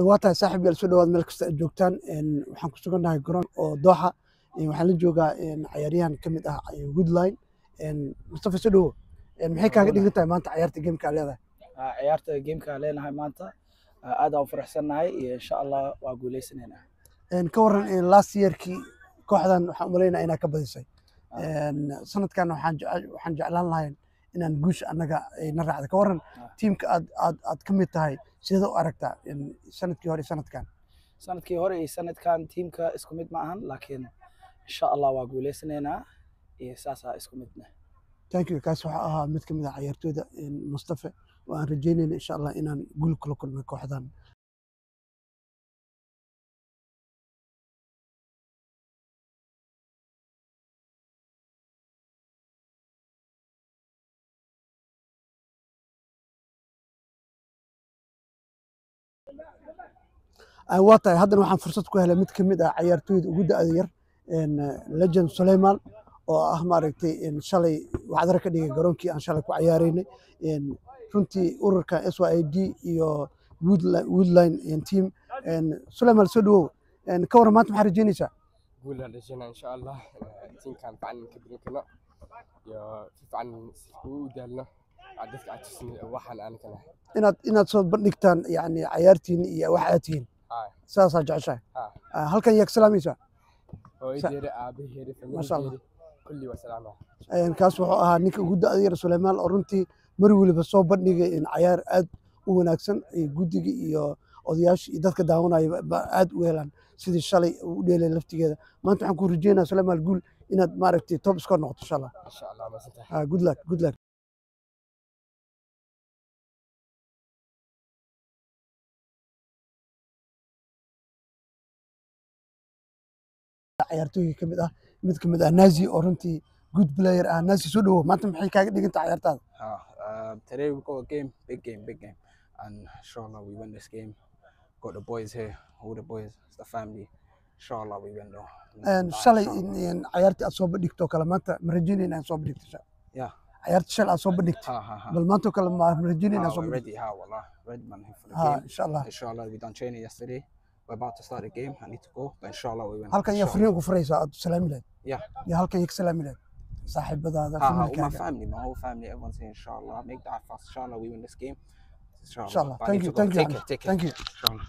waa tahay saaxiib yaal soo dhawaad meel kasta aad joogtaan waxaan ku sugannahay garoon oo dooxa waxaan la joogaa cayaaryahan ka mid ah Woodline Mustafa soo dhawo maxay kaaga dhigan tahay maanta cayaarta gameka leedahay ciyaarta gameka leenahay maanta aad aan u faraxsanahay insha Allah waa guuleysanaynaa ka waran last yearkii kooxdan waxaan u maleynayaa inaad ka badisay sanadkan waxaan jeclaan lahayn inaan guush annaga na raacdo ka waran tiimka aad ka mid tahay sidee u aragtaa sanadkii hore iyo sanadkan tiimka isku mid ma ahan laakiin insha Allah waa guuleysanaynaa iyo saasaa isku midna thank you kaas waxa ahaa mid ka mid ah ciyaartooyda Mustafa waan rajeynayna insha Allah inaan guul kula kulno kooxdan waa tahay haddana waxaan fursad ku helay mid ka mid ah ciyaartooyda ugu da'da yar Legend Suleyman oo ah maaragtay shalay wacdara ka dhigay garoonkii aan shalay ku ciyaaraynay runtii ururka SYD iyo Woodline team Suleyman soo dhawow ka waran maanta maxaa rajeynaysaa guul aan rajeynaa insha Allah tiimkan fiican ka bixin karno iyo fiican u daalno dadka aadisni waxaan aan kala inaad soo bandhigtaan yani ciyaartiin iyo wax aad tihiin saasaa jeceshahay halkan yaa ka salaamaysaa hooyadeeda aabaheeda familkeeda kulli waa salaama kaas wuxuu ahaa ninka ugu da'da yar Suleyman oo runtii mar waliba soo bandhigay ciyaar aad u wanaagsan guddiga iyo odayaasha iyo dadka daawanaya aad u helaan sidii shalay u dheelay laftigeeda maanta waxaan ku rajeynayaa Suleyman guul inaad maaragtay top score noqoto insha Allah good luck ciyaartooyga ka mid ah mid ka mid ah Nazi oo runtii good player ah Nazi soo dhawo maanta maxay kaaga dhigan tahay ciyaartaada today we got a game big game and inshallah we win this game got the boys here all the boys it's the family inshallah we win though shalay ciyaartii aad soo bandhigto kale maanta ma rajeynayna aan soo bandhigto ciyaartii shalay aad soo bandhigto bal maanta kale ma rajeynayna soo ready ready man for the game inshallah we done training yesterday. We're about to start the game. I need to go, but inshallah we win. halkan yaa fariin ku furaysaa aad salaami lahayd ya halkan yaa ka salaami lahayd saaxiibadaada my family, my whole family, everyone's saying inshallah make that fast. Inshallah we win this game. Inshallah. Thank you. Take it. Thank you. Inshallah.